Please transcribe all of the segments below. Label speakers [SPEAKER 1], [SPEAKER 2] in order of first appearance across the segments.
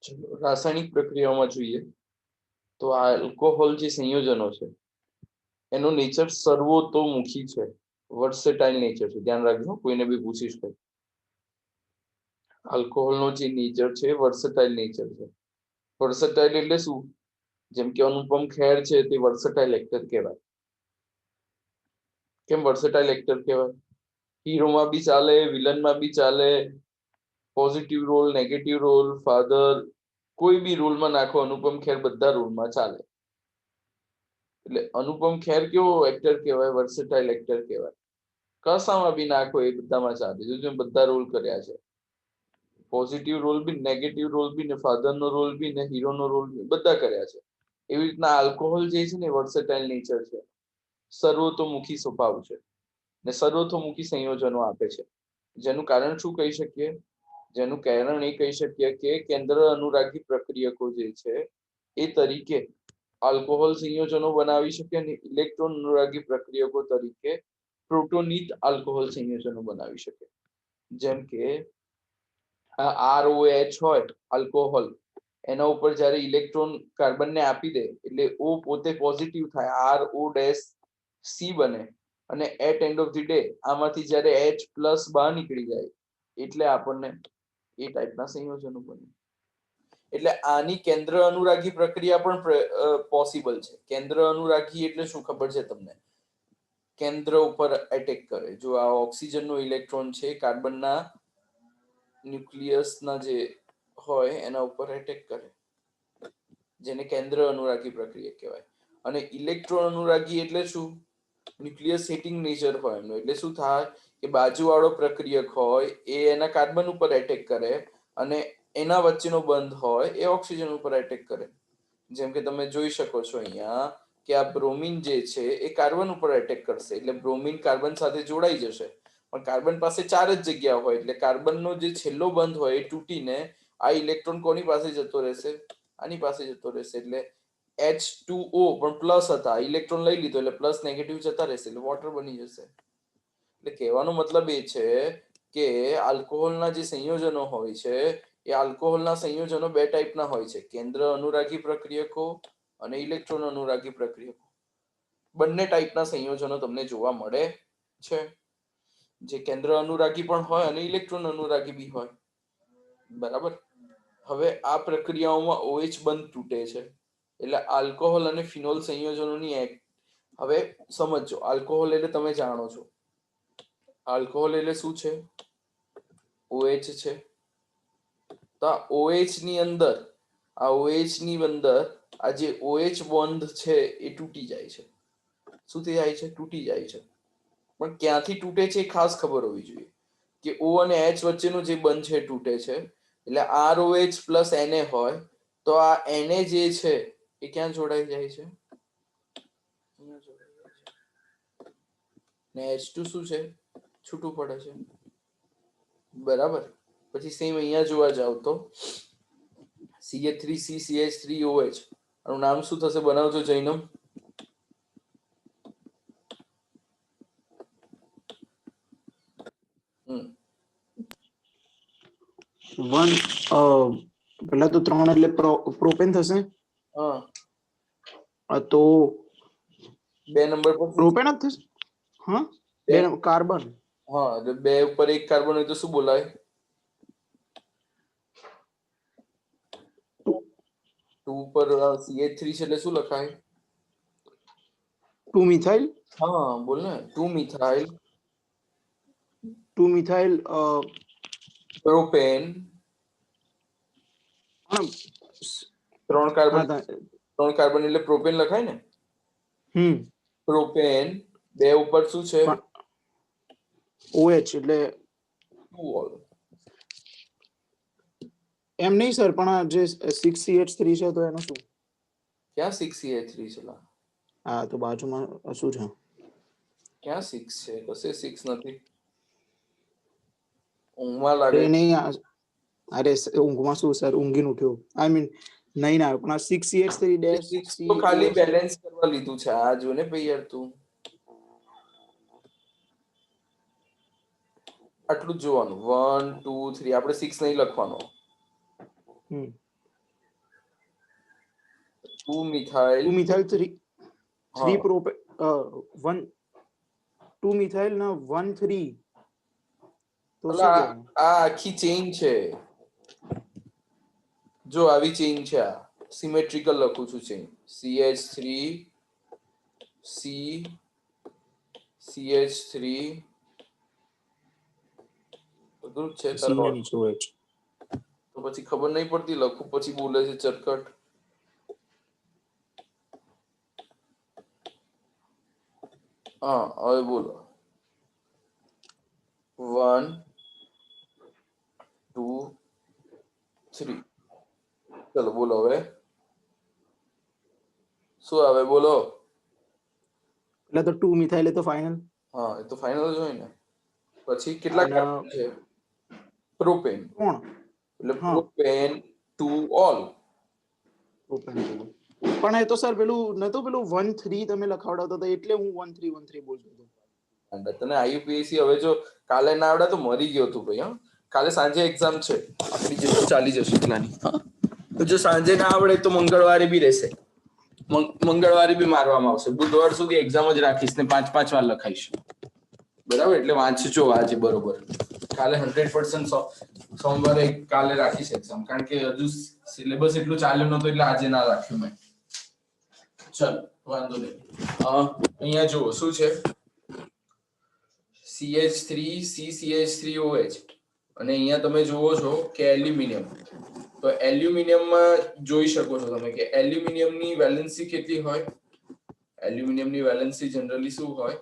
[SPEAKER 1] ચલો રાસાયણિક પ્રક્રિયાઓમાં જોઈએ તો આ આલ્કોહોલ જે સંયોજનો છે એનો નેચર સર્વતોમુખી છે, વર્સેટાઇલ નેચર છે. ધ્યાન રાખજો, કોઈને બી પૂછી શકે. આલ્કોહોલનો જે નેચર છે વર્સેટાઇલ નેચર છે. વર્સેટાઇલ એટલે શું? જેમ કે અનુપમ ખેર છે તે વર્સેટાઇલ એક્ટર કહેવાય. કેમ વર્સેટાઇલ એક્ટર કહેવાય? હીરોમાં બી ચાલે, વિલનમાં બી ચાલે, positive role, negative role, father, કોઈ બી રોલમાં નાખો અનુપમ ખેર બધા રોલમાં ચાલે. એટલે અનુપમ ખેર કેવો એક્ટર કહેવાય? વર્સેટાઇલ એક્ટર કહેવાય. કસામાં બી નાખો એ બધામાં ચાલે. જો બધા રોલ કર્યા છે, પોઝિટિવ રોલ બી, નેગેટિવ રોલ બી, ને ફાધરનો રોલ બી, ને હીરોનો રોલ બી, બધા કર્યા છે. એવી રીતના આલ્કોહોલ જે છે ને વર્સેટાઇલ નેચર છે, સર્વતોમુખી સ્વભાવ છે ને સર્વતોમુખી સંયોજનો આપે છે. જેનું કારણ શું કહી શકીએ? જેનું કારણ એ કહી શકીએ કે કેન્દ્ર અનુરાગી પ્રક્રિયકો જે છે એ તરીકે આલ્કોહોલ સંયોજનો બનાવી શકે અને ઇલેક્ટ્રોન અનુરાગી પ્રક્રિયકો તરીકે પ્રોટોનિત આલ્કોહોલ સંયોજનો બનાવી શકે. જેમ કે ROH હોય આલ્કોહોલ, એના ઉપર જ્યારે ઇલેક્ટ્રોન કાર્બનને આપી દે એટલે O પોતે પોઝિટિવ થાય, RO' C બને, અને at end of the day આમાંથી જ્યારે H+ બહાર નીકળી જાય એટલે આપણને એ ટાઈપના સંયોજનો બને. એટલે આની કેન્દ્ર અનુરાગી પ્રક્રિયા પણ પોસિબલ છે. કેન્દ્ર અનુરાગી એટલે શું ખબર છે તમને? કેન્દ્ર ઉપર એટેક કરે. જો આ ઓક્સિજનનો ઇલેક્ટ્રોન છે કાર્બનના ન્યુક્લિયસના જે હોય એના ઉપર એટેક કરે, જેને કેન્દ્ર અનુરાગી પ્રક્રિયા કહેવાય. અને ઇલેક્ટ્રોન અનુરાગી એટલે શું? ન્યુક્લિયસ હિટિંગ નેચર હોય એમનો. એટલે શું થાય કે બાજુવાળો પ્રક્રિયક હોય એ એના કાર્બન ઉપર એટેક કરે અને એના વચ્ચેનો બંધ હોય એ ઓક્સિજન ઉપર એટેક કરે. જેમ કે તમે જોઈ શકો છો અહીંયા કે આ બ્રોમિન જે છે એ કાર્બન ઉપર એટેક કરશે એટલે બ્રોમિન કાર્બન સાથે જોડાઈ જશે. પણ કાર્બન પાસે 4 જ જગ્યા હોય એટલે કાર્બનનો જે છેલ્લો બંધ હોય એ તૂટીને આ ઇલેક્ટ્રોન કોની પાસે જતો રહેશે? આની પાસે જતો રહેશે. એટલે H2O પણ પ્લસ હતા, ઇલેક્ટ્રોન લઈ લીધો એટલે પ્લસ નેગેટિવ જતા રહેશે એટલે વોટર બની જશે. એટલે કહેવાનો મતલબ એ છે કે આલ્કોહોલના જે સંયોજનો હોય છે એ આલ્કોહોલના સંયોજનો 2 ટાઈપના હોય છે, કેન્દ્ર અનુરાગી પ્રક્રિયકો અને ઇલેક્ટ્રોન અનુરાગી પ્રક્રિયકો. બંને ટાઈપના સંયોજનો તમને જોવા મળે છે, જે કેન્દ્ર અનુરાગી પણ હોય અને ઇલેક્ટ્રોન અનુરાગી બી હોય. બરાબર. હવે આ પ્રક્રિયાઓમાં OH બંધ તૂટે છે એટલે આલ્કોહોલ અને ફિનોલ સંયોજનોની હવે સમજો, આલ્કોહોલ એટલે તમે જાણો છો, આલ્કોહોલ એટલે શું છે? OH છે. તો આ OH ની અંદર આ જે OH બોન્ડ છે એ તૂટી જાય છે. શું થઈ જાય છે? તૂટી જાય છે. પણ ક્યાંથી તૂટે છે એ ખાસ ખબર હોવી જોઈએ કે O અને H વચ્ચેનો જે બંધ છે તૂટે છે એટલે ROH + Na હોય તો આ Na જે છે એ ક્યાં જોડાઈ જાય છે? ને H2 શું છે? છૂટું પડે છે. બરાબર. પછી સેમ અહીંયા જોવા જાવ તો CH3CCH3OH આનું નામ શું થશે? બનાવજો જૈનમ.
[SPEAKER 2] પેલા તો 3 એટલે પ્રોપેન થશે. તો
[SPEAKER 1] 2 નંબર પર
[SPEAKER 2] પ્રોપેન જ થશે. હા, 2 કાર્બન.
[SPEAKER 1] હા, એટલે 2 ઉપર 1 કાર્બન હોય તો શું બોલાય? 2 ઉપર CH3 છે એટલે શું લખાય?
[SPEAKER 2] 2 મિથાઇલ.
[SPEAKER 1] હા, બોલ ને. 2 મિથાઇલ
[SPEAKER 2] 2 મિથાઇલ
[SPEAKER 1] પ્રોપેન. 3 કાર્બન એટલે પ્રોપેન લખાય ને. પ્રોપેન 2 ઉપર શું છે?
[SPEAKER 2] OH એટલે
[SPEAKER 1] 2 ઓલ.
[SPEAKER 2] એમ નહીં સર, પણ જે 6CH3 છે તો એનું શું?
[SPEAKER 1] ક્યાં 6CH3 છે?
[SPEAKER 2] હા, તો બાજુમાં શું છે?
[SPEAKER 1] ક્યાં 6 છે? કશે 6 નથી. ઊંઘમાં લાગે.
[SPEAKER 2] અરે ઊંઘમાં શું સર? ઊંઘીને ઉઠ્યો. આઈ મીન નહીં ના, પણ 6CH3
[SPEAKER 1] તો ખાલી બેલેન્સ કરવા લીધું છે. આ જો ને ભાઈ યાર, તું આટલું જ જોવાનું. 1 2 3 આપણે 6 નહીં લખવાનો. 2 મિથાઇલ
[SPEAKER 2] 2 મિથાઇલ 3
[SPEAKER 1] હા
[SPEAKER 2] 3 પ્રોપે 1 2 મિથાઇલ ના 1 3 તો
[SPEAKER 1] એટલે
[SPEAKER 2] શું
[SPEAKER 1] આ
[SPEAKER 2] કહેવાય?
[SPEAKER 1] આખી ચેઇન છે, જો આવી ચેઇન છે, આ સિમેટ્રિકલ લખું છું ચેઇન CH3 C CH3 બધું જ છે
[SPEAKER 2] સી ને
[SPEAKER 1] તારો
[SPEAKER 2] નીચે હોય છે.
[SPEAKER 1] તો પછી ખબર નહીં પડતી લખું પછી બોલે છે ચરકટ. હા હવે બોલો 1 2 3 ચલો બોલો હવે શું આવે બોલો.
[SPEAKER 2] એટલે તો 2 મિથાઇલ એ તો ફાઇનલ.
[SPEAKER 1] હા એ તો ફાઇનલ જ હોય ને. પછી કેટલા
[SPEAKER 2] અને
[SPEAKER 1] કાર્બન છે? પ્રોપેન.
[SPEAKER 2] 3
[SPEAKER 1] એટલે
[SPEAKER 2] હા
[SPEAKER 1] પ્રોપેન ટુ ઓલ.
[SPEAKER 2] પ્રોપેન પણ એ તો સર પેલું નતું પેલું 1 3 તમે લખાવડાવતા હતા એટલે હું 1 3 1 3 બોલતો હતો.
[SPEAKER 1] અને તને આઈયુપીએસસી હવે જો કાલે ના આવડે તો મરી ગયો તું ભાઈ. હા કાલે સાંજે એક્ઝામ છે આપણી જે ચાલી જશે એટલાની. તો જો સાંજે ના આવડે તો મંગળવારે બી રહેશે. મંગળવારે બી મારવામાં આવશે. બુધવાર સુધી એક્ઝામ જ રાખીશ ને 5 વાર લખાઈશ. બરાબર એટલે વાંચજો આજે બરોબર. કાલે 100% સોમવારે કાલે રાખીશ એક્ઝામ કારણ કે હજુ સિલેબસ એટલું ચાલ્યું નતું એટલે આજે ના રાખ્યું મેં. ચલ વાંધો નહીં. અહીંયા જુઓ શું છે CH3CCH3OH અને અહીંયા તમે જુઓ છો કે એલ્યુમિનિયમ. તો એલ્યુમિનિયમમાં જોઈ શકો છો તમે કે એલ્યુમિનિયમની વેલેન્સી કેટલી હોય. એલ્યુમિનિયમની વેલેન્સી જનરલી શું હોય?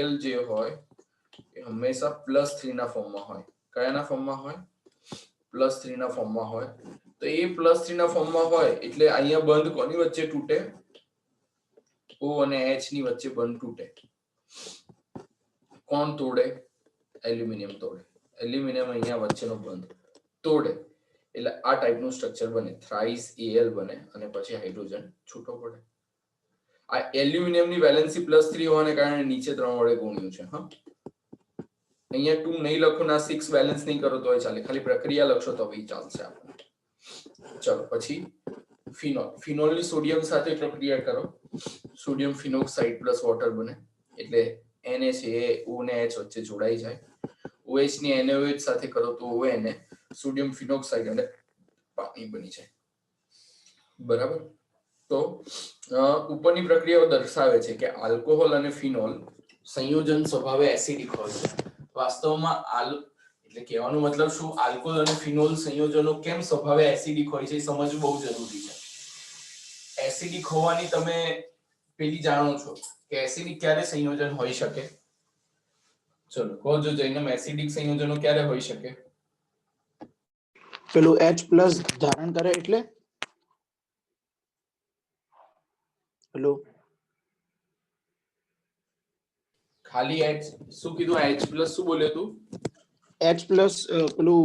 [SPEAKER 1] Al જે હોય એ હંમેશા +3 ના ફોર્મમાં હોય. કયાના ફોર્મમાં હોય? +3 ના ફોર્મમાં હોય. તો એ +3 ના ફોર્મમાં હોય એટલે અહીંયા બંધ કોની વચ્ચે તૂટે? O અને H ની વચ્ચે બંધ તૂટે. કોણ તોડે? એલ્યુમિનિયમ તોડે. એલ્યુમિનિયમ અહીંયા વચ્ચેનો બંધ તોડે એટલે આ ટાઈપનું સ્ટ્રક્ચર બને. થ્રાઇસ Al બને અને પછી હાઇડ્રોજન છૂટો પડે. આ એલ્યુમિનિયમની વેલેન્સી +3 હોવાને કારણે નીચે 3 વડે ગુણ્યું છે. હા અહીંયા 2 નહીં લખો ના 6 બેલેન્સ નહીં કરો તોય ચાલે. ખાલી પ્રક્રિયા લખશો તો બી ચાલશે આપણને. ચલો પછી ફિનોલ. ફિનોલની સોડિયમ સાથે પ્રક્રિયા કરો. સોડિયમ ફિનોક્સાઇડ પ્લસ વોટર બને એટલે Na છે એ O ને H વચ્ચે જોડાઈ જાય. OH ની NaOH સાથે કરો તો ONA સોડિયમ ફિનોક્સાઇડ અને પાણી બની જાય. બરાબર. તો ઉપરની પ્રક્રિયાઓ દર્શાવે છે કે આલ્કોહોલ અને ફિનોલ સંયોજન સ્વભાવે એસિડિક હોય છે. વાસ્તવમાં એટલે કહેવાનો મતલબ શું? આલ્કોહોલ અને ફિનોલ સંયોજનો કેમ સ્વભાવે એસિડિક હોય છે એ સમજવું બહુ જરૂરી છે. એસિડિક હોવાની તમે પેલી જાણો છો કે એસિડિક ક્યારે સંયોજન હોઈ શકે? ચલો કહો જો જઈને એસિડિક સંયોજનો ક્યારે હોઈ શકે?
[SPEAKER 2] પેલું H+ ધારણ કરે એટલે. હેલો
[SPEAKER 1] ખાલી H શું કીધું? H+ શું બોલ્યો તું?
[SPEAKER 2] H+ પેલું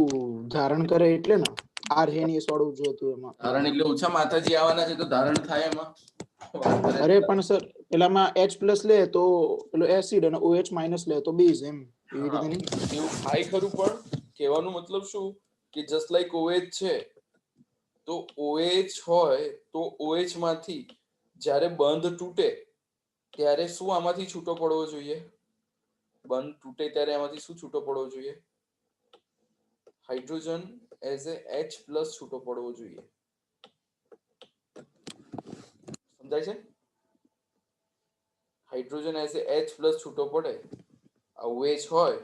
[SPEAKER 2] ધારણ કરે એટલે ને આર હે ની સોડું જો હતું એમાં.
[SPEAKER 1] ધારણ એટલે ઓછા માતાજી આવવાના છે તો ધારણ થાય એમાં.
[SPEAKER 2] અરે પણ સર પેલામાં H+ લે તો પેલો એસિડ અને OH- લે તો બેઝ એમ એવી રીતે નહીં.
[SPEAKER 1] એવું થાય ખરું પણ કહેવાનો મતલબ શું કે જસ્ટ લાઈક OH છે તો OH હોય તો OH માંથી જ્યારે બંધ તૂટે ત્યારે શું આમાંથી છૂટો પડવો જોઈએ? બંધ તૂટે ત્યારે આમાંથી શું છૂટો પડવો જોઈએ? હાઇડ્રોજન એઝ એ H+ છૂટો પડવો જોઈએ. સમજાય છે? હાઇડ્રોજન એઝ એ H+ છૂટો પડે. આ OH હોય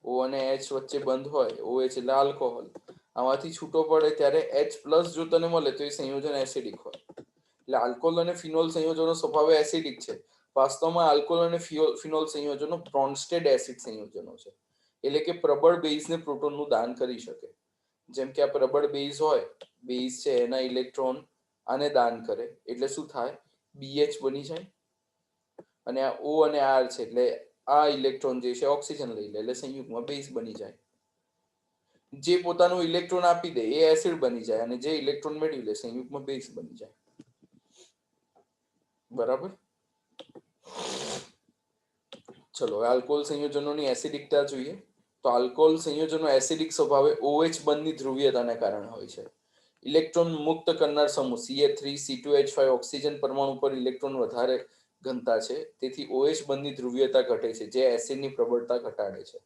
[SPEAKER 1] O અને H વચ્ચે બંધ હોય. OH એટલે આલ્કોહોલ. આમાંથી છૂટો પડે ત્યારે H+ જો તને મળે તો એ સંયોજન એસિડિક હોય. એટલે આલ્કોહોલ અને ફિનોલ સંયોજનો સ્વભાવે એસિડિક છે. વાસ્તવમાં આલ્કોહોલ અને ફિનોલ સંયોજનો બ્રોન્સ્ટેડ એસિડ સંયોજનો છે. એટલે કે પ્રબળ બેઝને પ્રોટોનનું દાન કરી શકે. જેમ કે આ પ્રબળ બેઝ હોય, બેઝ છે એના ઇલેક્ટ્રોન આને દાન કરે એટલે શું થાય? BH બની જાય અને આ O અને R છે એટલે આ ઇલેક્ટ્રોન જે છે ઓક્સિજન લઈ લે એટલે સંયુગ્મ બેઝ બની જાય. જે પોતાનું ઇલેક્ટ્રોન આપી દે એ એસિડ બની જાય અને જે ઇલેક્ટ્રોન મેળવી લે સંયુગ્મ બેઝ બની જાય. બરાબર. ચલો આલ્કોહોલ સંયોજનોની એસિડિકતા જોઈએ તો આલ્કોહોલ સંયોજનો એસિડિક સ્વભાવે OH બંધની ધ્રુવીયતાને કારણે હોય છે. ઇલેક્ટ્રોન મુક્ત કરનાર સમૂહ CH3 ઓક્સિજન પરમાણુ પર ઇલેક્ટ્રોન વધારે ઘનતા છે, તેથી OH બંધની ધ્રુવીયતા ઘટે છે, જે એસિડની પ્રબળતા ઘટાડે છે.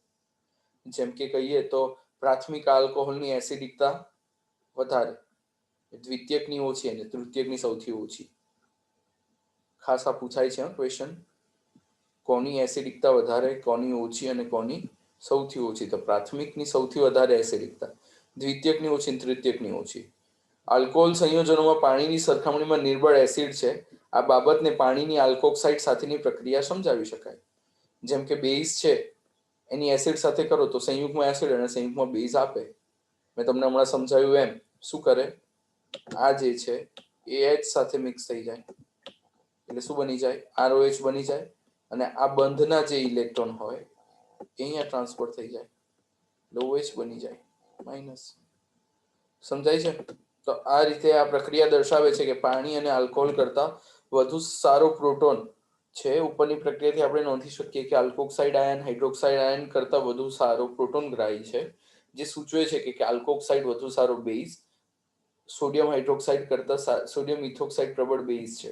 [SPEAKER 1] જેમ કે કહીએ તો પ્રાથમિક આલ્કોહોલની એસિડિકતા વધારે, દ્વિતીયકની ઓછી અને તૃતીયકની સૌથી ઓછી. ખાસ આ પૂછાય છે ક્વેશ્ચન, કોની એસિડિકતા વધારે, કોની ઓછી અને કોની સૌથી ઓછી. તો પ્રાથમિકની સૌથી વધારે એસિડિકતા, દ્વિતીયકની ઓછી અને તૃતીયકની ઓછી. આલ્કોહોલ સંયોજનોમાં પાણીની સરખામણીમાં નિર્બળ એસિડ છે. આ બાબતને પાણીની આલ્કોક્સાઇડ સાથેની પ્રક્રિયા સમજાવી શકાય. જેમ કે બેઝ છે એની એસિડ સાથે કરો તો સંયુગ્મ એસિડ અને સંયુગ્મ બેઝ આપે. મેં તમને હમણાં સમજાવ્યું એમ શું કરે, આ જે છે એ H સાથે મિક્સ થઈ જાય એટલે શું બની જાય, ROH બની જાય, અને આ બંધના જે ઇલેક્ટ્રોન હોય એ અહીંયા ટ્રાન્સફર થઈ જાય એટલે OH બની જાય માઇનસ. સમજાય છે? તો આ રીતે આ પ્રક્રિયા દર્શાવે છે કે પાણી અને આલ્કોહોલ કરતા વધુ સારો પ્રોટોન છે. ઉપરની પ્રક્રિયાથી આપણે નોંધી શકીએ કે આલ્કોક્સાઇડ આયન હાઇડ્રોક્સાઇડ આયન કરતા વધુ સારો પ્રોટોન ગ્રાહી છે, જે સૂચવે છે કે આલ્કોક્સાઇડ વધુ સારો બેઝ, સોડિયમ હાઇડ્રોક્સાઇડ કરતા સોડિયમ ઇથોક્સાઇડ પ્રબળ બેઝ છે.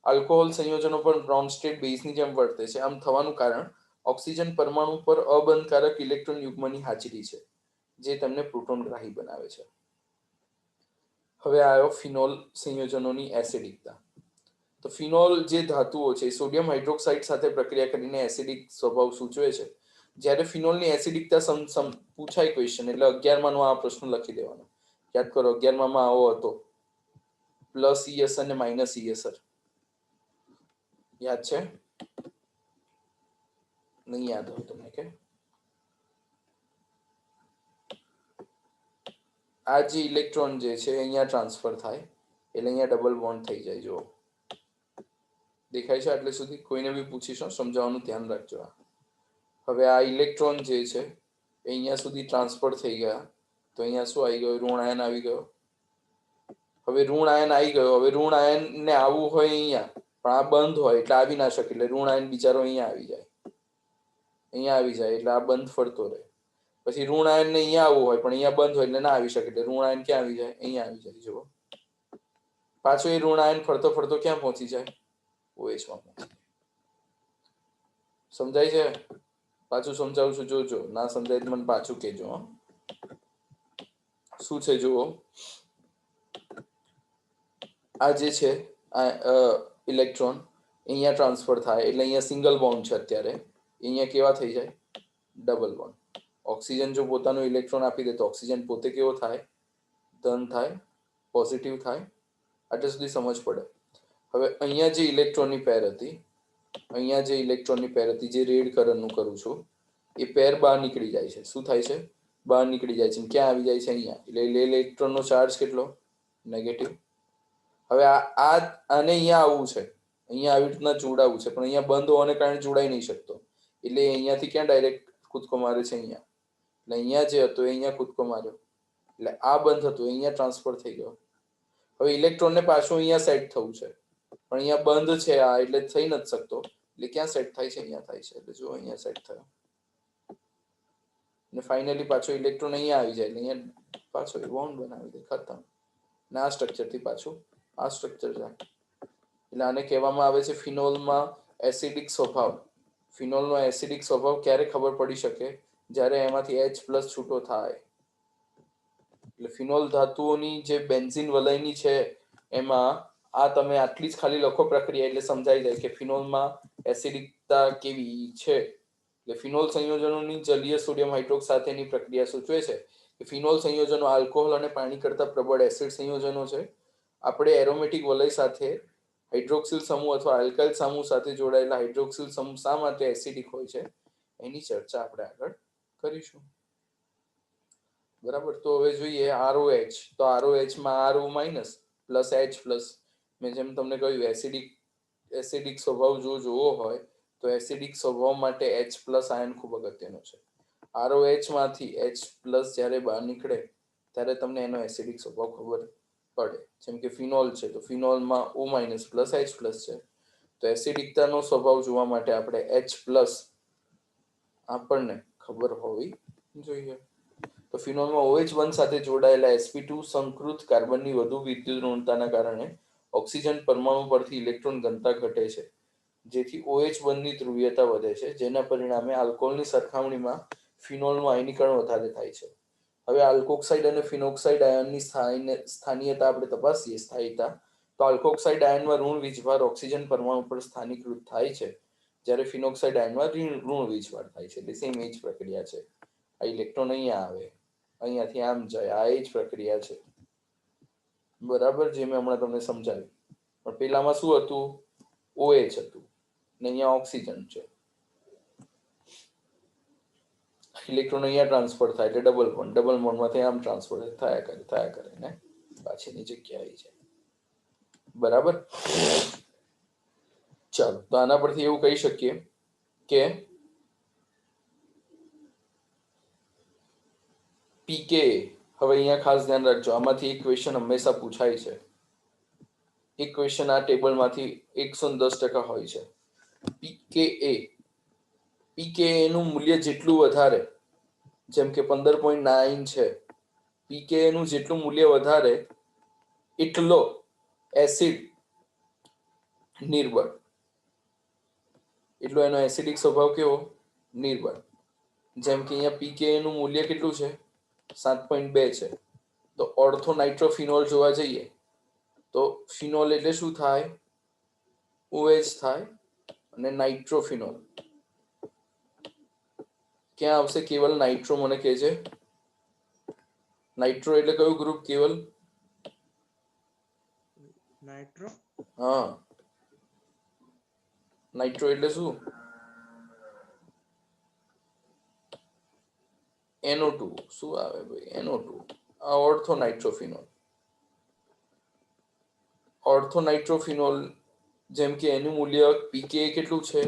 [SPEAKER 1] આલ્કોહોલ સંયોજનો પણ બ્રોન્ઝ સ્ટેટ બેઝની જેમ વર્તે છે. આમ થવાનું કારણ ઓક્સિજન પરમાણુ પર અબંધકારક ઇલેક્ટ્રોન યુગ્મની હાજરી છે, જે તેમને પ્રોટોનગ્રાહી બનાવે છે. હવે આવ્યો ફિનોલ સંયોજનોની એસિડિકતા. તો ફિનોલ જે ધાતુઓ છે સોડિયમ હાઇડ્રોક્સાઇડ સાથે પ્રક્રિયા કરીને એસિડિક સ્વભાવ સૂચવે છે. જ્યારે ફિનોલની એસિડિકતા પૂછાય ક્વેશ્ચન એટલે 11 આ પ્રશ્ન લખી દેવાનો. યાદ કરો 11 આવો હતો, પ્લસ ES અને માઇનસ ESR. યાદ છે? નહીં યાદ હોય તમને કે આ જે ઇલેક્ટ્રોન જે છે અહીંયા ટ્રાન્સફર થાય એટલે અહીંયા ડબલ બોન્ડ થઈ જાય. જો દેખાય છે આટલે સુધી? કોઈને બી પૂછીશું, સમજાવવાનું ધ્યાન રાખજો. હવે આ ઇલેક્ટ્રોન જે છે એ અહીંયા સુધી ટ્રાન્સફર થઈ ગયા તો અહીંયા શું આવી ગયો, ઋણ આયન આવી ગયો. હવે ઋણ આયન આવી ગયો, હવે ઋણ આયન ને આવવું હોય અહીંયા, પણ આ બંધ હોય એટલે આવી ના શકે, એટલે ઋણ આયન બિચારો અહીંયા આવી જાય, એટલે આ બંધ ફરતો રહે. પછી ઋણ આયન ને અહીંયા આવવું હોય પણ અહીંયા બંધ હોય એટલે ના આવી શકે, એટલે ઋણ આયન ક્યાં આવી જાય, અહીંયા આવી જાય. જુઓ પાછો એ ઋણ આયન ફરતો ફરતો ક્યાં પહોંચી જાય, OH માં પહોંચી જાય. સમજાય છે? પાછું સમજાવું છું, જોજો. ના સમજાય તો મને પાછું કહેજો. શું છે જુઓ, આ જે છે ઇલેક્ટ્રોન અહીંયા ટ્રાન્સફર થાય એટલે અહીંયા સિંગલ બોન્ડ છે અત્યારે, અહીંયા કેવા થઈ જાય, ડબલ બોન્ડ. ઓક્સિજન જો પોતાનું ઇલેક્ટ્રોન આપી દે તો ઓક્સિજન પોતે કેવો થાય, ધન થાય, પોઝિટિવ થાય. આટલે સુધી સમજ પડે. હવે અહીંયા જે ઇલેક્ટ્રોનની પેર હતી, જે રેડ કલરનું કરું છું, એ પેર બહાર નીકળી જાય છે. શું થાય છે? બહાર નીકળી જાય છે. ક્યાં આવી જાય છે? અહીંયા. એટલે ઇલેક્ટ્રોનનો ચાર્જ કેટલો, નેગેટિવ. હવે આને અહીંયા આવવું છે, અહીંયા આવી રીતના જોડાવું છે, પણ અહીંયા બંધ હોવાને કારણે જોડાઈ નહીં શકતો, એટલે અહીંયાથી ક્યાં ડાયરેક્ટ કૂદકો મારે છે, અહીંયા. એટલે અહીંયા જે હતો એ અહીંયા કૂદકો માર્યો, એટલે આ બંધ હતું, અહીંયા ટ્રાન્સફર થઈ ગયો. હવે ઇલેક્ટ્રોનને પાછું અહીંયા સેટ થવું છે, પણ અહીંયા બંધ છે આ, એટલે થઈ નથી શકતો. એટલે ક્યાં સેટ થાય છે? અહીંયા થાય છે. એટલે જો અહીંયા સેટ થયો, અને ફાઇનલી પાછો ઇલેક્ટ્રોન અહીંયા આવી જાય, એટલે અહીંયા પાછો બોન્ડ બનાવી દે, ખતમ. ને આ સ્ટ્રક્ચરથી પાછું આ સ્ટ્રક્ચર જાય. એટલે આને કહેવામાં આવે છે ફિનોલમાં એસિડિક સ્વભાવ. ફિનોલનો એસિડિક સ્વભાવ ક્યારે ખબર પડી શકે? જ્યારે એમાંથી H+ છૂટો થાય. એટલે ફિનોલ ધાતુઓની જે બેન્ઝીન વલયની છે એમાં આ તમે આટલી જ ખાલી લખો પ્રક્રિયા એટલે સમજાઈ જાય કે ફિનોલમાં એસિડિકતા કેવી છે. એટલે ફિનોલ સંયોજનોની જલીય સોડિયમ હાઇડ્રોક્સાઇડ સાથેની પ્રક્રિયા સૂચવે છે કે ફિનોલ સંયોજનો આલ્કોહોલ અને પાણી કરતાં પ્રબળ એસિડ સંયોજનો છે. આપણે એરોમેટિક વલય સાથે હાઇડ્રોક્સિલ સમૂહ અથવા આલ્કાઇલ સમૂહ સાથે જોડાયેલા હાઇડ્રોક્સિલ સમૂહ શા માટે એસિડિક હોય છે એની ચર્ચા આપણે આગળ કરીશું. બરાબર. તો હવે જોઈએ ROH. તો ROH માં RO- પ્લસ H+. મેં જેમ તમને કહ્યું એસિડિક સ્વભાવ જો જોવો હોય તો એસિડિક સ્વભાવ માટે H+ આયન ખૂબ અગત્યનો છે. ROH માંથી H+ જ્યારે બહાર નીકળે ત્યારે તમને એનો એસિડિક સ્વભાવ ખબર પડે. જેમ કે ફિનોલ છે તો ફિનોલમાં O- પ્લસ H+ છે. તો એસિડિકતાનો સ્વભાવ જોવા માટે આપણે H+ આપણને ખબર હોવી જોઈએ. તો તો ફિનોલમાં OH1 સાથે જોડાયેલા sp2 સંકૃત કાર્બનની વધુ વિદ્યુત ઋણતાના કારણે ઓક્સિજન પરમાણુ પરથી ઇલેક્ટ્રોન ઘનતા ઘટે છે, જેથી OH1 ની ધ્રુવીયતા વધે છે, જેના પરિણામે આલ્કોહોલની સરખામણીમાં ફિનોલનું આયનીકરણ વધારે થાય છે. હવે આલ્કોક્સાઇડ અને ફિનોક્સાઇડ આયનની સ્થાનીયતા આપણે તપાસીએ, સ્થાયીતા, તો આલ્કોક્સાઇડ આયનમાં ઋણ વીજભાર ઓક્સિજન પરમાણુ પર સ્થાનીકૃત થાય છે, જ્યારે ફિનોક્સાઇડ આયનમાં ઋણ વીજભાર થાય છે. એટલે સેમ એ જ પ્રક્રિયા છે. આ ઇલેક્ટ્રોન અહીંયા આવે, અહીંયાથી આમ જાય, આ એ જ પ્રક્રિયા છે. બરાબર, જે મેં હમણાં તમને સમજાવ્યું. પણ પેલામાં શું હતું? OH હતું ને અહીંયા ઓક્સિજન છે. ઇલેક્ટ્રોન અહીંયા ટ્રાન્સફર થાય એટલે ડબલ બોન્ડમાંથી આમ ટ્રાન્સફર થયા કરે ને પાછળની જગ્યાએ છે. બરાબર. ચાલો, તો આના પરથી એવું કહી શકીએ કે પીકે, હવે અહીંયા ખાસ ધ્યાન રાખજો, આમાંથી એક ક્વેશ્ચન હંમેશા પૂછાય છે. એક ક્વેશ્ચન આ ટેબલમાંથી 110% હોય છે. પીકે નું મૂલ્ય જેટલું વધારે, જેમ કે 15.9 છે, પીકે નું જેટલું મૂલ્ય વધારે એટલો એસિડ નિર્બળ, એટલો એનો એસિડિક સ્વભાવ કેવો? નિર્બળ. જેમ કે અહીંયા પીકે નું મૂલ્ય કેટલું છે? 7.2 છે. તો ઓર્થો નાઇટ્રોફિનોલ જોવા જઈએ તો ફિનોલ એટલે શું થાય? OH થાય અને નાઇટ્રોફિનોલ ક્યાં આવશે? કેવલ નાઇટ્રો મને કહે છે. નાઇટ્રો એટલે કયું ગ્રુપ? કેવલ
[SPEAKER 3] નાઇટ્રો.
[SPEAKER 1] હા, નાઇટ્રો એટલે શું? NO2. શું આવે ભાઈ? NO2. આ ઓર્થો નાઇટ્રોફિનોલ. ઓર્થો નાઇટ્રોફિનોલ, જેમ કે એનું મૂલ્ય પીકે કેટલું છે?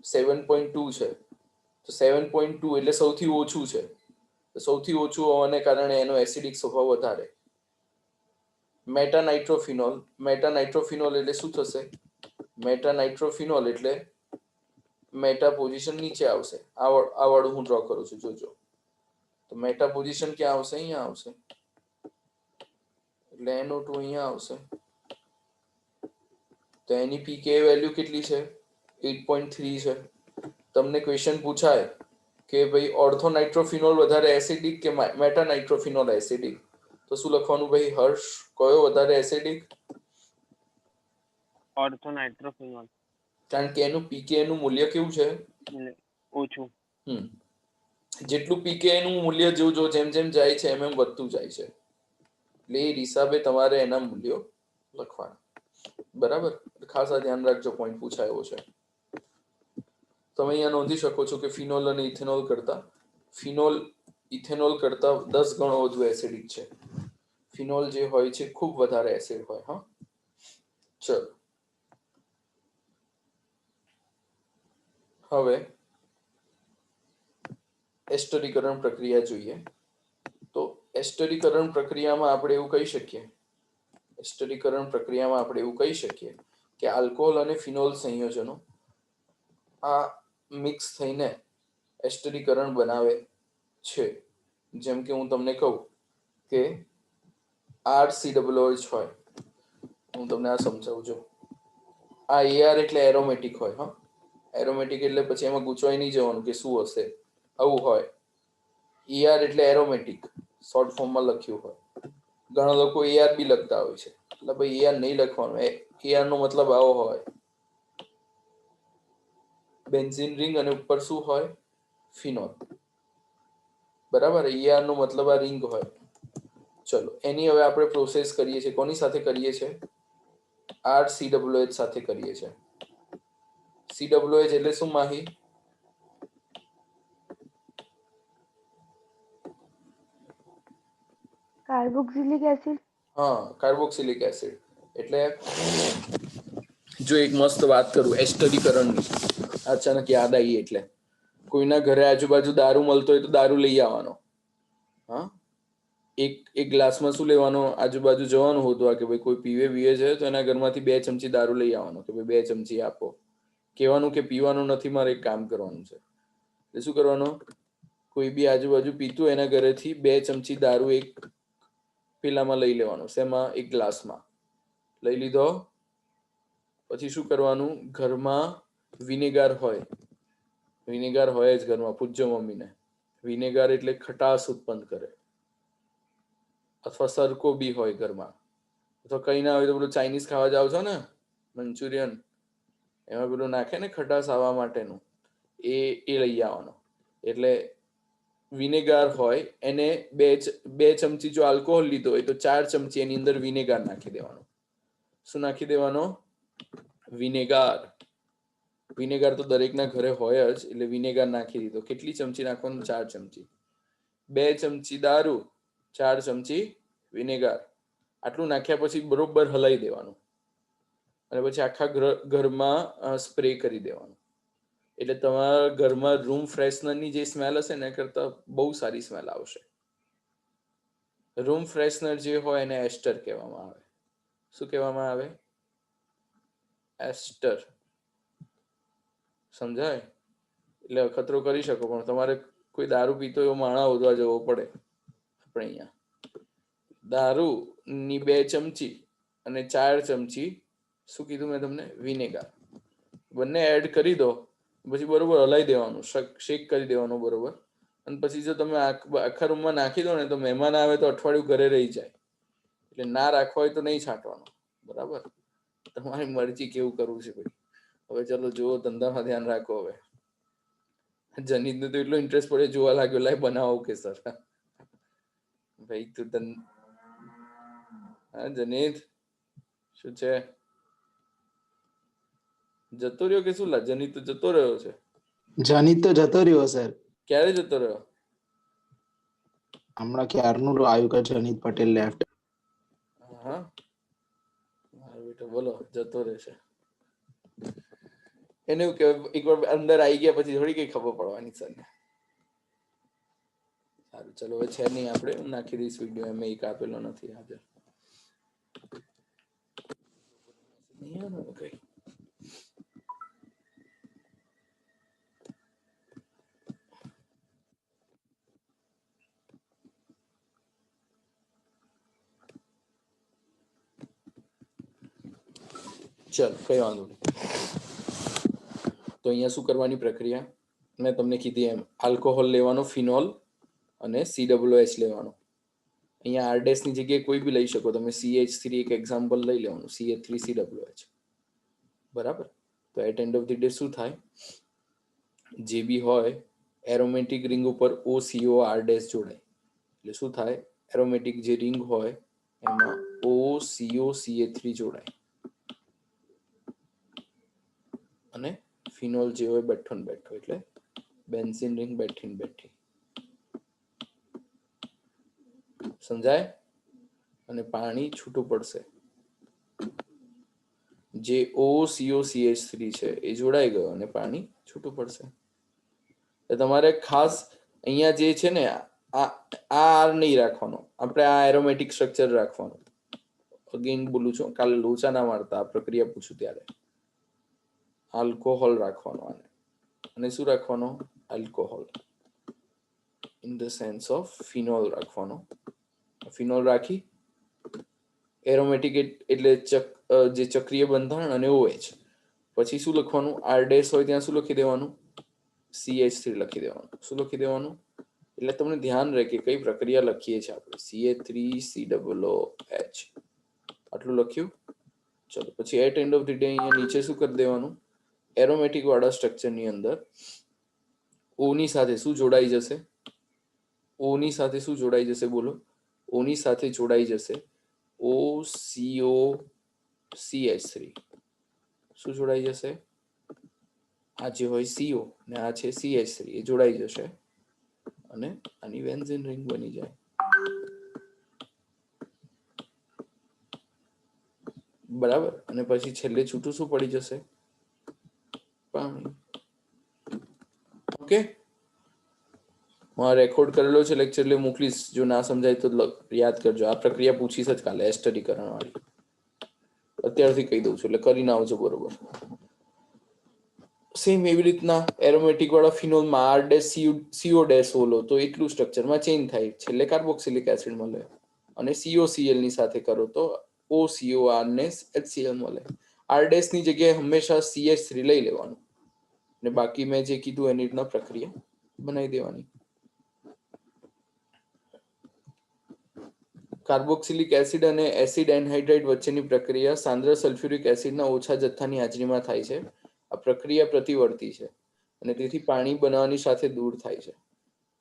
[SPEAKER 1] 7.2 છે. તો 7.2 એટલે સૌથી ઓછું છે. સૌથી ઓછું હોવાને કારણે એનો એસિડિક સ્વભાવ વધારે. મેટાનાઇટ્રોફિનોલ એટલે શું થશે? મેટાનાઇટ્રોફિનોલ એટલે મેટા પોઝિશન નીચે આવશે. આ વાળું હું ડ્રો કરું છું, જોજો. તો મેટા પોઝિશન ક્યાં આવશે? અહીંયા આવશે. એટલે NO2 અહીંયા આવશે. તો એની પીકે વેલ્યુ કેટલી છે? 8.3 છે. તમને ક્વેશ્ચન પૂછાય કે ભાઈ ઓર્થો નાઇટ્રોફિનોલ વધારે એસિડિક કે મેટાનાઇટ્રોફિનોલ એસિડિક, તો શું લખવાનું ભાઈ હર્ષ? કયો વધારે એસિડિક?
[SPEAKER 3] Ortho nitrophenol.
[SPEAKER 1] કારણ કે એનું પીકે નું મૂલ્ય કેવું છે?
[SPEAKER 3] ઓછું.
[SPEAKER 1] જેટલું પીકે નું મૂલ્ય જેમ જેમ જાય છે એમ વધતું જાય છે. એટલે એ હિસાબે તમારે એના મૂલ્યો લખવાના. બરાબર, ખાસ આ ધ્યાન રાખજો, પોઈન્ટ પૂછાયો છે. તમે અહીંયા નોંધી શકો છો કે ફિનોલ અને ઇથેનોલ કરતા 10 ગણો વધુ એસિડિક છે. ફિનોલ જે હોય છે ખૂબ વધારે એસિડ હોય. હા, ચલો હવે એસ્ટરીકરણ પ્રક્રિયા જોઈએ. તો એસ્ટરીકરણ પ્રક્રિયામાં આપણે એવું કહી શકીએ કે આલ્કોહોલ અને ફિનોલ સંયોજનો આ મિક્સ થઈને એસ્ટરીકરણ બનાવે છે. જેમ કે હું તમને કહું કે RCOOH હોય, હું તમને આ સમજાવું છું. આ AR એટલે એરોમેટિક હોય. હા, એરોમેટિક એટલે પછી એમાં ગૂંચવાઈ નહીં જવાનું કે શું હશે, આવું હોય. ER એટલે એરોમેટિક, શોર્ટ ફોર્મમાં લખ્યું હોય. ઘણા લોકો AR બી લખતા હોય છે, એટલે ભાઈ AR નહીં લખવાનું. AR નો મતલબ આવો હોય, બેન્ઝીન રિંગ અને ઉપર શું હોય? ફિનોલ. બરાબર, ER નો મતલબ આ રિંગ હોય. ચલો, એની હવે આપણે પ્રોસેસ કરીએ છીએ. કોની સાથે કરીએ છીએ? RCOOH સાથે કરીએ છીએ. COOH એટલે શું માહી?
[SPEAKER 4] Carboxylic acid.
[SPEAKER 1] હા, કાર્બોક્સિલિક એસિડ. એટલે જો એક મસ્ત વાત કરું એસ્ટરીકરણની, અચાનક યાદ આવી, એટલે કોઈના ઘરે આજુબાજુ દારૂ મળતો હોય તો દારૂ લઈ આવવાનો. હા, એક ગ્લાસમાં શું લેવાનો? આજુબાજુ જવાનું હોતું કે ભાઈ કોઈ પીવે છે તો એના ઘરમાંથી 2 ચમચી દારૂ લઈ આવવાનો કે ભાઈ 2 ચમચી આપો. કહેવાનું કે પીવાનું નથી, મારે એક કામ કરવાનું છે. એટલે શું કરવાનું? કોઈ બી આજુબાજુ પીતું એના ઘરેથી 2 ચમચી દારૂ એક પેલામાં લઈ લેવાનો, શેમાં? એક ગ્લાસમાં લઈ લીધો. પછી શું કરવાનું? ઘરમાં વિનેગાર હોય, વિનેગાર હોય જ ઘરમાં, પૂછજો મમ્મીને. વિનેગાર એટલે ખટાશ ઉત્પન્ન કરે, અથવા સરકો બી હોય ઘરમાં, અથવા કઈ ના હોય તો પેલું ચાઇનીઝ ખાવા જાવ છો ને, મંચુરિયન, એમાં પેલું નાખે ને ખટાશ આવવા માટેનું, એ લઈ આવવાનો. એટલે વિનેગાર હોય એને 2 ચમચી જો આલ્કોહોલ લીધો હોય તો 4 ચમચી એની અંદર વિનેગાર નાખી દેવાનો. શું નાખી દેવાનો? વિનેગાર. વિનેગાર તો દરેકના ઘરે હોય જ, એટલે વિનેગાર નાખી દીધો. કેટલી ચમચી નાખવાનું? 4 ચમચી. 2 ચમચી દારૂ, 4 ચમચી વિનેગાર. આટલું નાખ્યા પછી બરોબર હલાઈ દેવાનું, અને પછી આખા ઘરમાં સ્પ્રે કરી દેવાનું. એટલે તમારા ઘરમાં રૂમ ફ્રેશનરની જે સ્મેલ હશે ને એ કરતાં બહુ સારી સ્મેલ આવશે. રૂમ ફ્રેશનર જે હોય એને એસ્ટર કહેવામાં આવે. શું કહેવામાં આવે? એસ્ટર. સમજાય? એટલે અખતરો કરી શકો, પણ તમારે કોઈ દારૂ પીતો એવો માણા હોદવા જવો પડે. આપણે અહીંયા દારૂની 2 ચમચી અને 4 ચમચી, શું કીધું મેં તમને? વિનેગાર. બંને એડ કરી દો, પછી બરોબર હલાઈ દેવાનું, શેક કરી દેવાનું બરોબર. અને પછી જો તમે આખા રૂમમાં નાખી દો ને તો મહેમાન આવે તો અઠવાડિયું ઘરે રહી જાય. એટલે ના રાખવા હોય તો નહીં છાંટવાનો, બરાબર? તમારી મરજી કેવું કરવું છે ભાઈ. હવે ચલો જુઓ, ધંધામાં ધ્યાન રાખો. હવે જનીતને તો એટલો ઇન્ટરેસ્ટ પડે, જોવા લાગ્યો, લાય બનાવો કે સર. ભાઈ તું હા જનીત, શું છે? જતો રહ્યો કે શું? જનીત તો જતો રહ્યો છે.
[SPEAKER 2] જનિત તો જતો રહ્યો સર.
[SPEAKER 1] ક્યારે જતો રહ્યો?
[SPEAKER 2] હમણાં ક્યારનું આવ્યું કે જનિત પટેલ લેફ્ટ.
[SPEAKER 1] હા, મારો બેટો બોલો જતો રહેશે. એને એવું કે એકવાર અંદર આવી ગયા પછી થોડી કઈ ખબર પડવાની સર ને. સારું ચલો, હવે છે નહીં, આપણે હું નાખી દઈશ વિડીયો. એમ એક આપેલો નથી હાજર. કઈ ચલ, કઈ વાંધો નહીં. તો અહીંયા શું કરવાની પ્રક્રિયા? મેં તમને કીધી એમ, આલ્કોહોલ લેવાનો, ફિનોલ અને COOH લેવાનો. અહીંયા આરડેસની જગ્યાએ કોઈ બી લઈ શકો તમે. CH3 એક એક્ઝામ્પલ લઈ લેવાનું, CH3COOH. બરાબર? તો at end of the day શું થાય? જે બી હોય એરોમેટિક રિંગ ઉપર OCO આરડેસ જોડાય. એટલે શું થાય? એરોમેટિક જે રિંગ હોય એમાં OCOCH3 જોડાય, અને ફિનોલ જે હોય બેઠો ને બેઠો, એટલે બેન્ઝીન રિંગ બેઠી ને બેઠી. સમજાય? અને પાણી છૂટું પડશે. જે OCOCH3 છે એ જોડાઈ ગયો અને પાણી છૂટું પડશે. તમારે ખાસ અહીંયા જે છે ને આ આર નહીં રાખવાનો, આપણે આ એરોમેટિક સ્ટ્રક્ચર રાખવાનું. અગેન બોલું છું, કાલે લોચા ના મારતા, આ પ્રક્રિયા પૂછું ત્યારે. આલ્કોહોલ રાખવાનો આને, અને શું રાખવાનો? Alcohol in the sense of phenol રાખવાનો. ફિનોલ રાખી એરોમેટિક એટલે જે ચક્રીય બંધારણ અને OH. પછી શું લખવાનું? આરડેસ હોય ત્યાં શું લખી દેવાનું? CH3 લખી દેવાનું. શું લખી દેવાનું? એટલે તમને ધ્યાન રહે કે કઈ પ્રક્રિયા લખીએ છીએ આપણે. CH3COOH આટલું લખ્યું. ચલો, પછી at end of the day અહીંયા નીચે શું કરી દેવાનું? એરોમેટિક વાળા સ્ટ્રક્ચરની અંદર O ની સાથે શું જોડાઈ જશે? O ની સાથે શું જોડાઈ જશે? બોલો. O ની સાથે જોડાઈ જશે OCOCH3. શું જોડાઈ જશે? આ જે હોય CO ને આ છે CH3, એ જોડાઈ જશે અને આની બેન્ઝીન રિંગ બની જાય. બરાબર? અને પછી છેલ્લે છૂટું શું પડી જશે? પાણી. ઓકે, હું આ રેકોર્ડ કરેલો છે લેક્ચર, એટલે મોકલીશ. જો ના સમજાય તો યાદ કરજો. આ પ્રક્રિયા પૂછીશ જ કાલે, એસ્ટરીકરણ વાળી. અત્યારથી કહી દઉં છું, એટલે કરીને આવજો બરોબર. સેમ એવી રીતના એરોમેટિક વાળા ફિનોલમાં આર ડેશ સીઓ ડેશ ઓલો તો એટલું સ્ટ્રક્ચરમાં ચેન્જ થાય, છેલ્લે કાર્બોક્સિલિક એસિડ મળે. અને COCl ની સાથે કરો તો OCOR ને HCl મળે. આર ડેશ ની જગ્યાએ હંમેશા CH3 લઈ લેવાનું ને બાકી મેં જે કીધું એની રીતના પ્રક્રિયા બનાવી દેવાની. કાર્બોક્સિલિક એસિડ અને એસિડ એનહાઇડ્રાઇડ વચ્ચેની પ્રક્રિયા સાંદ્ર સલ્ફ્યુરિક એસિડના ઓછા જથ્થાની હાજરીમાં થાય છે. આ પ્રક્રિયા પ્રતિવર્તી છે અને તેથી પાણી બનાવવાની સાથે દૂર થાય છે.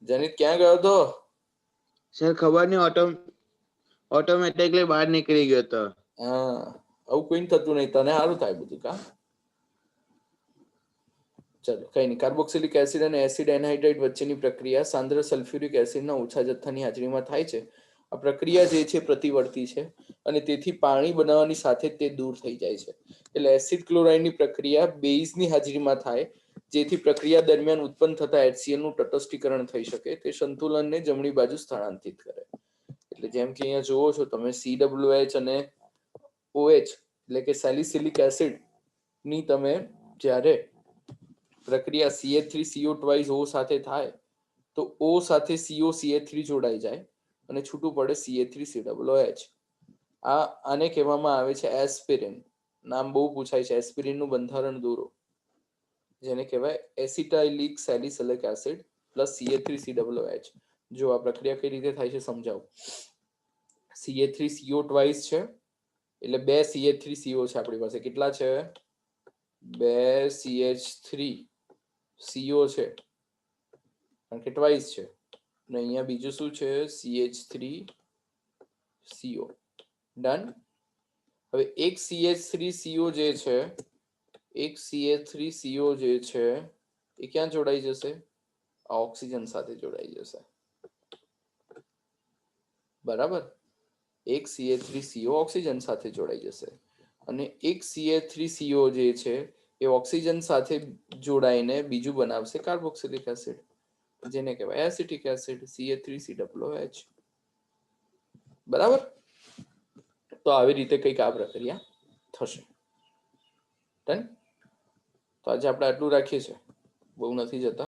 [SPEAKER 1] જનિત ક્યાં ગયો હતો?
[SPEAKER 5] સર ખબર નહીં, ઓટોમેટિકલી બહાર નીકળી ગયો તો.
[SPEAKER 1] હા, આવું કોઈ થતું નહીં, તને સારું થાય બધું કા. ચલો કઈ નહીં. કાર્બોક્સિલિક એસિડ અને એસિડ એનહાઇડ્રાઇડ વચ્ચેની પ્રક્રિયા સાંદ્ર સલ્ફ્યુરિક એસિડના ઓછા જથ્થાની હાજરીમાં થાય છે. આ પ્રક્રિયા જે છે પ્રતિવર્તી છે અને તેથી પાણી બનાવવાની સાથે તે દૂર થઈ જાય છે. એટલે એસિડ ક્લોરાઇડની પ્રક્રિયા બેઝની હાજરીમાં થાય, જેથી પ્રક્રિયા દરમિયાન ઉત્પન્ન થતા HCl નું તટસ્થીકરણ થઈ શકે. તે સંતુલનને જમણી બાજુ સ્થળાંતરિત કરે. એટલે જેમ કે અહીંયા જોવો છો તમે COH અને OH એટલે કે સેલિસિલિક એસિડ ની તમે જ્યારે પ્રક્રિયા CH3CO ટ્વાઇસ O સાથે થાય તો O સાથે COCH3 જોડાઈ જાય અને છૂટું પડે CH3COOH. આને કહેવામાં આવે છે એસ્પિરિન. નામ બહુ પૂછાય છે. એસ્પિરિનનું બંધારણ દોરો, જેને કહેવાય એસિટાઇલિક સેલિસિલિક એસિડ પ્લસ CH3COOH. જો આ પ્રક્રિયા કઈ રીતે થાય છે સમજાવું. CH3CO ટ્વાઇસ છે એટલે 2 CH3CO છે આપણી પાસે. કેટલા છે? 2 CH3CO છે કારણ કે ટ્વાઇસ છે. અને અહીંયા બીજું શું છે? CH3CO. ડન. હવે એક CH3CO જે છે, એક CH3CO જે છે એ ક્યાં જોડાઈ જશે? આ ઓક્સિજન સાથે જોડાઈ જશે. બરાબર. એક CH3CO ઓક્સિજન સાથે જોડાઈ જશે અને એક CH3CO જે છે એ ઓક્સિજન સાથે જોડાઈને બીજું બનાવશે કાર્બોક્સિલિક એસિડ, જેને કહેવાય એસિટિક એસિડ CH3COOH. બરાબર. તો આવી રીતે કંઈક આ પ્રક્રિયા થશે. ડન. તો આજે આપણે આટલું રાખીએ છીએ, બહુ નથી જતા.